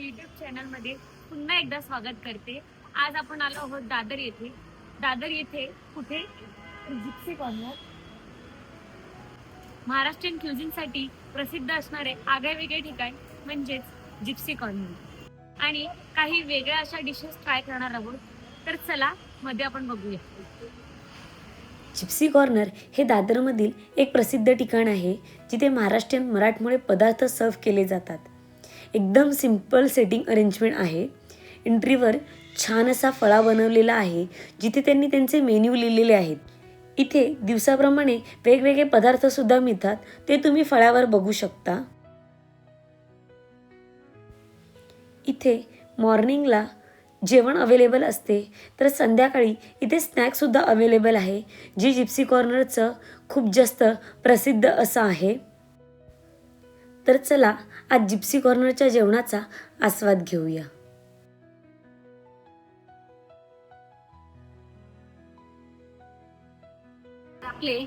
YouTube चॅनलमध्ये पुन्हा एकदा स्वागत करते। आज आपण आलो आहोत दादर येथे। दादर येथे कुठे? जिप्सी कॉर्नर, महाराष्ट्रीयन क्युझिनसाठी प्रसिद्ध असणारे आगळेवेगळे ठिकाण म्हणजेच जिप्सी कॉर्नर आणि काही वेगळ्या अशा डिशेस ट्राय करणार आहोत। तर चला मध्ये आपण बघूया। जिप्सी कॉर्नर हे दादरमधील एक प्रसिद्ध ठिकाण आहे जिथे महाराष्ट्रीयन मराठमोळे पदार्थ सर्व केले जातात। एकदम सिंपल सेटिंग अरेंजमेंट आहे। एंट्रीवर छान असा फळा बनवलेला आहे जिथे त्यांनी त्यांचे मेन्यू लिहिलेले आहेत। इथे दिवसाप्रमाणे वेगवेगळे पदार्थ सुद्धा मिळतात, ते तुम्ही फळ्यावर बघू शकता। इथे मॉर्निंगला जेवण अवेलेबल असते, तर संध्याकाळी इथे स्नॅक्ससुद्धा अवेलेबल आहे, जी जिप्सी कॉर्नरचं खूप जास्त प्रसिद्ध असं आहे। तर चला आज जिप्सी कॉर्नरच्या जेवणाचा आस्वाद घेऊया। आपले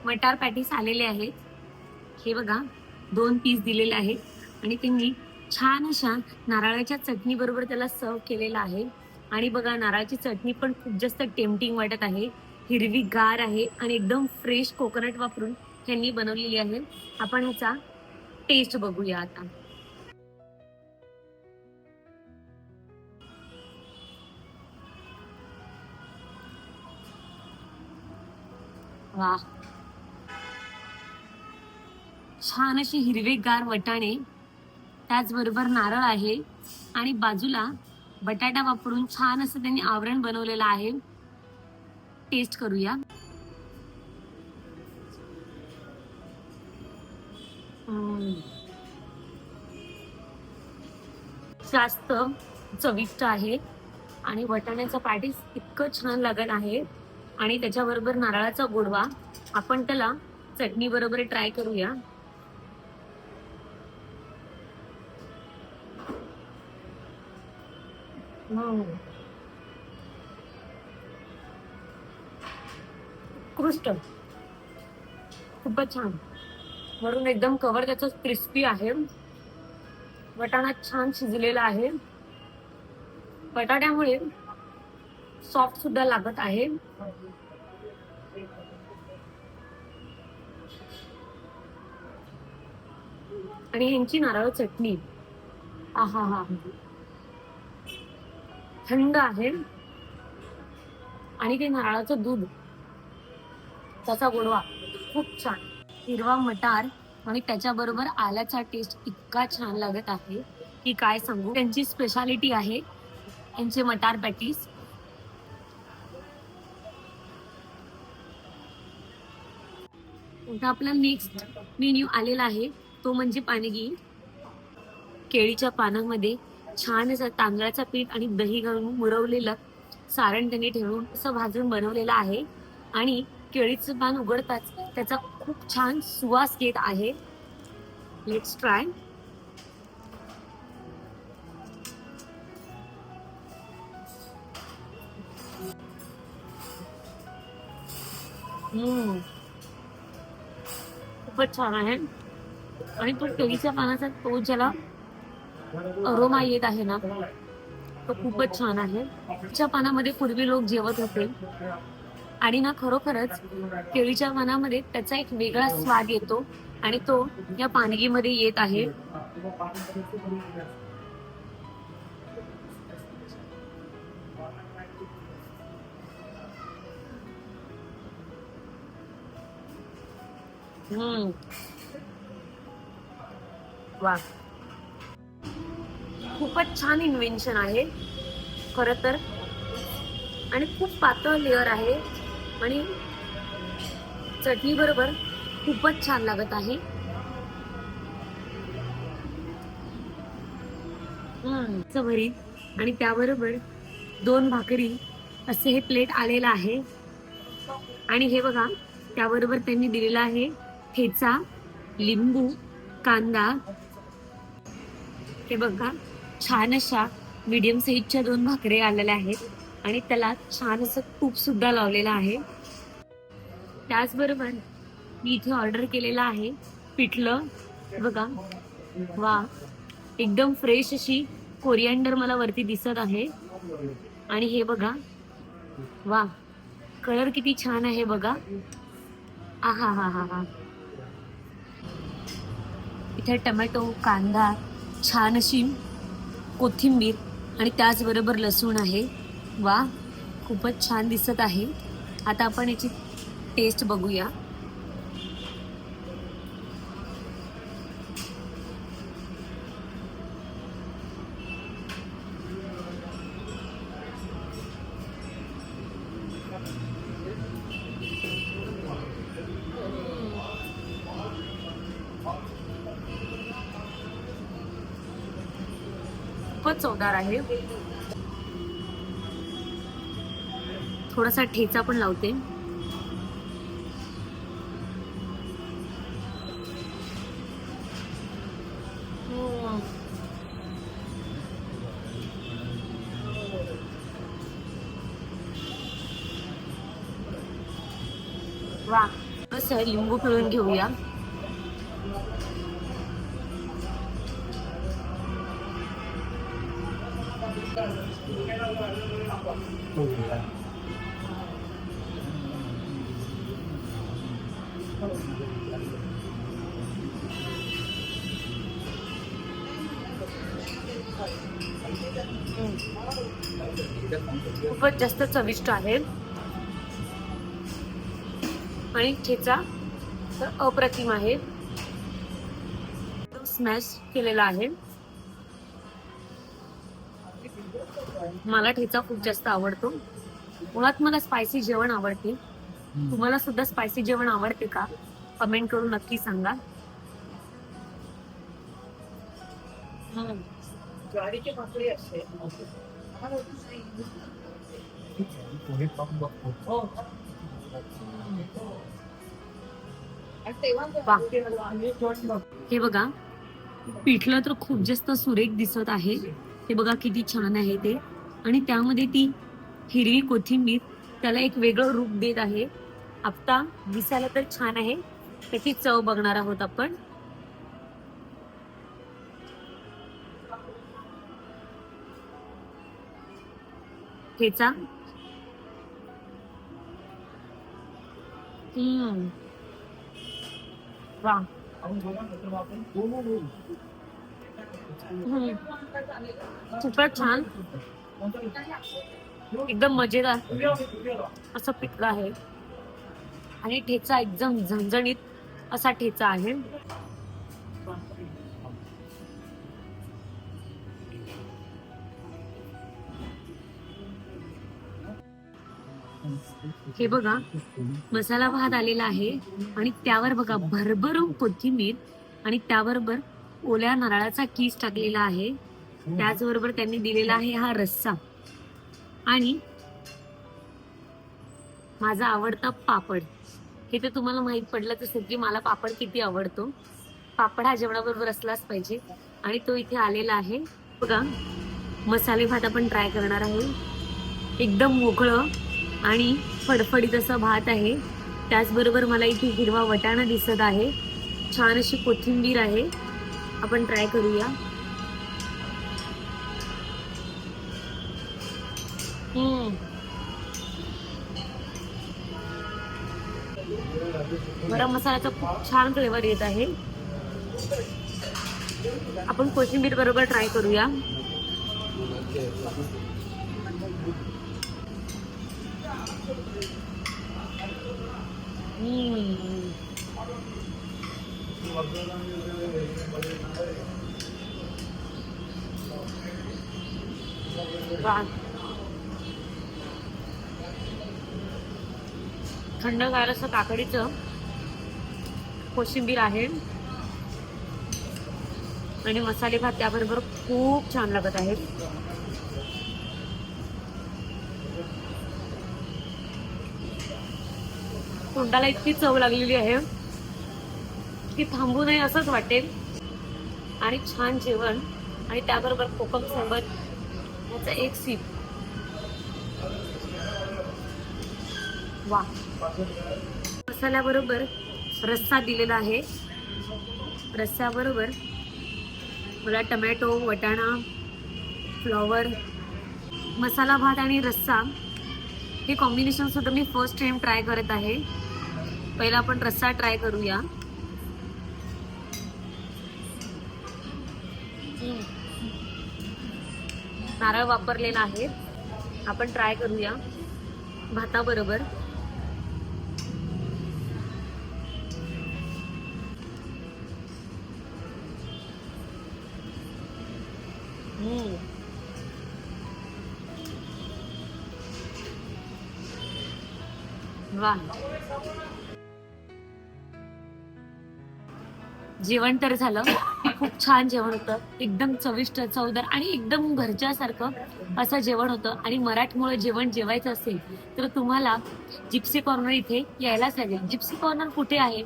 मटार पॅटीस आलेले आहेत। हे बघा 2 पीस दिलेले आहेत आणि त्यांनी छान अशा नारळाच्या चटणी बरोबर त्याला सर्व केलेला आहे। आणि बघा नारळाची चटणी पण खूप जास्त टेम्पटिंग वाटत आहे, हिरवी गार आहे आणि एकदम फ्रेश कोकोनट वापरून त्यांनी बनवलेली आहे। आपण ह्याचा टेस्ट बघूया आता। वाह, छान अशी हिरवेगार वटाणे, त्याचबरोबर नारळ आहे आणि बाजूला बटाटा वापरून छान असं त्यांनी आवरण बनवलेलं आहे। टेस्ट करूया। जास्त चविष्ट आहे आणि वटाण्याचा पॅटीस इतकं छान लागत आहे आणि त्याच्याबरोबर नारळाचा गोडवा। आपण त्याला चटणी बरोबर ट्राय करूया। उत्कृष्ट, खूपच छान। वरून एकदम कवर त्याचं क्रिस्पी आहे, वटाणा छान शिजलेला आहे, बटाट्यामुळे सॉफ्ट सुद्धा लागत आहे। आणि ह्यांची नारळ चटणी आहा हा, थंड आहे आणि ते नारळाचं दूध, त्याचा गोडवा खूप छान। हिरवा मटार आणि त्याच्याबरोबर आल्याचा टेस्ट इतका छान लागत आहे की काय सांगू। त्यांची स्पेशालिटी आहे यांचे मटार पॅटीस। आपला नेक्स्ट मेन्यू आलेला आहे तो म्हणजे पानगी। केळीच्या पानामध्ये छान असं तांदळाचं पीठ आणि दही घालून मुरवलेलं सारण त्यांनी ठेवून असं भाजून बनवलेलं आहे आणि केळीचं पान उघडताच त्याचा खूप छान सुवास येत आहे। Let's try. खूपच छान आहे आणि तो केळीच्या पानाचा तो ज्याला अरोमा येत आहे ना, तो खूपच छान आहे। केळीच्या पानामध्ये पूर्वी लोक जेवत होते आणि ना खरोखरच केळीच्या पानामध्ये त्याचा एक वेगळा स्वाद येतो आणि तो या पानगीमध्ये येत आहे। वा, खूपच छान इन्व्हेन्शन आहे खरं तर आणि खूप पातळ लेअर आहे आणि चटणी बरोबर खूपच छान लागत आहे। भरीत आणि त्याबरोबर 2 भाकरी असे हे प्लेट आलेलं आहे आणि हे बघा त्याबरोबर त्यांनी दिलेला आहे ठेचा, लिंबू, कांदा। हे बघा छान अशा मीडियम साईजच्या 2 भाकरी आलेल्या आहेत आणि त्याला छान असं तूप सुद्धा लावलेलं आहे। त्याचबरोबर मी इथे ऑर्डर केलेलं आहे पिठलं। बघा वा, एकदम फ्रेश अशी कोरिअँडर मला वरती दिसत आहे. आणि हे बघा, वा, कलर किती छान आहे बघा. आहा हा हा हा. इथे टोमॅटो, कांदा, छान अशी कोथिंबीर आणि त्याचबरोबर लसूण आहे. वा, खूपच छान दिसत आहे. आता आपण याची टेस्ट बघूया. खूपच चवदार आहे. थोडासा ठेचा पण लावते. वा, कसं लिंबू पिळून घेऊया. खूपच जास्त चविष्ट आहे. आणि ठेचा तर अप्रतिम आहे. स्मॅश केलेला आहे. मला ठेचा खूप जास्त आवडतो. मुळात मला स्पायसी जेवण आवडते. तुम्हाला सुद्धा स्पायसी जेवण आवडते का? कमेंट करून नक्की सांगा. ज्वारीची भाकरी असते. हे बघा, पिठलं तर खूप जास्त सुरेख दिसत आहे. हे बघा किती छान आहे ते. आणि त्यामध्ये ती हिरवी कोथिंबीर त्याला एक वेगळं रूप देत आहे. आता दिसायला तर छान आहे. त्याची चव बघणार आहोत आपण. ठेचा, वा, खूपच छान, एकदम मजेदार असं पिठलं आहे. आणि ठेचा एकदम झणझणीत असा ठेचा आहे. हे बघा, मसाला भात आलेला आहे आणि त्यावर बघा भरभरून कोथिंबीर आणि त्याबरोबर ओल्या नारळाचा कीस टाकलेला आहे. त्याचबरोबर त्यांनी दिलेला आहे हा रस्सा आणि माझा आवडता पापड. हे तर तुम्हाला माहित पडलंच असेल की मला पापड किती आवडतो. पापड हा जेवणाबरोबर असलाच पाहिजे आणि तो इथे आलेला आहे. बघा, मसाले भात आपण ट्राय करणार आहोत. एकदम मोकळं आणि फडफडीत असा भात आहे. त्याचबरोबर मला इथे हिरवा वटाणा दिसत आहे. छान अशी कोथिंबीर आहे. आपण ट्राय करूया. गरम मसाल्याचा खूप छान फ्लेवर येत आहे. आपण कोथिंबीर बरोबर ट्राय करूया. थंडगार असं काकडीचं कोशिंबीर आहे आणि मसाले भात त्याबरोबर खूप छान लागत आहे. तोंडाला इतकी चव लागलेली आहे की थांबू नये असंच वाटेल. आणि छान जेवण आणि त्याबरोबर कोकम सरबत याचा एक सीप. वा, मसाल्याबरोबर रस्सा दिलेला आहे. रस्स्याबरोबर मला टमॅटो, वटाणा फ्लॉवर, मसाला भात आणि रस्सा हे कॉम्बिनेशन सुद्धा मी फर्स्ट टाइम ट्राय करत आहे. पहिला आपण रस्सा ट्राय करूया. नारळ वापरलेला आहे. आपण ट्राय करूया भाताबरोबर. वा, जेवण तर झालं. खूप छान जेवण होतं. एकदम चविष्ट, चवदार आणि एकदम घरच्यासारखं असं जेवण होतं. आणि मराठमोळं जेवण जेवायचं असेल तर तुम्हाला जिप्सी कॉर्नर इथे यायलाच लागेल. जिप्सी कॉर्नर कुठे आहे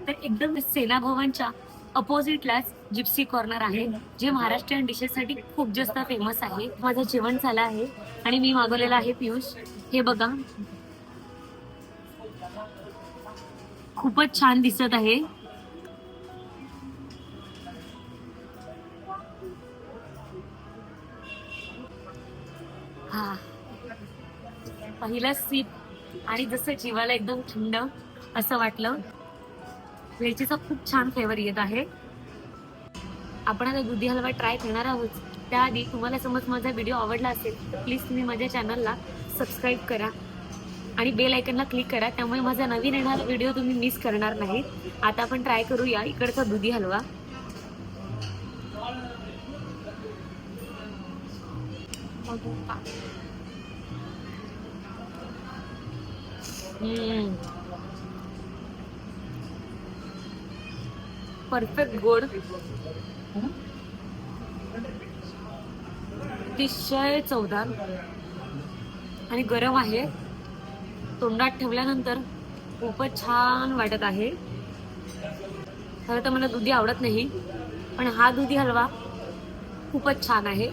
तर एकदम सेना भवनच्या अपोजिटलाच जिप्सी कॉर्नर आहे, जे महाराष्ट्रीयन डिशेससाठी खूप जास्त फेमस आहे. माझं जेवण झालं आहे आणि मी मागवलेलं आहे पियुष. हे बघा, खूपच छान दिसत आहे. हा, पहिलं सीप आणि जसं जीवाला एकदम थंड असं वाटलं. वेलचीचा खूप छान फ्लेवर येत आहे. आपण आता दुधी हलवा ट्राय करणार आहोत. त्याआधी तुम्हाला समज माझा व्हिडिओ आवडला असेल तर प्लीज तुम्ही माझ्या चॅनलला सबस्क्राईब करा आणि बेल आयकनला क्लिक करा. त्यामुळे माझा नवीन येणारा व्हिडिओ तुम्ही मिस करणार नाही. आता आपण ट्राय करूया इकडचा दुधी हलवा. परफेक्ट गोड, अतिशय चवदार आणि गरम आहे. तोंडात ठेवल्यानंतर खूपच छान वाटत आहे. खरं तर मला दुधी आवडत नाही, पण हा दुधी हलवा खूपच छान आहे.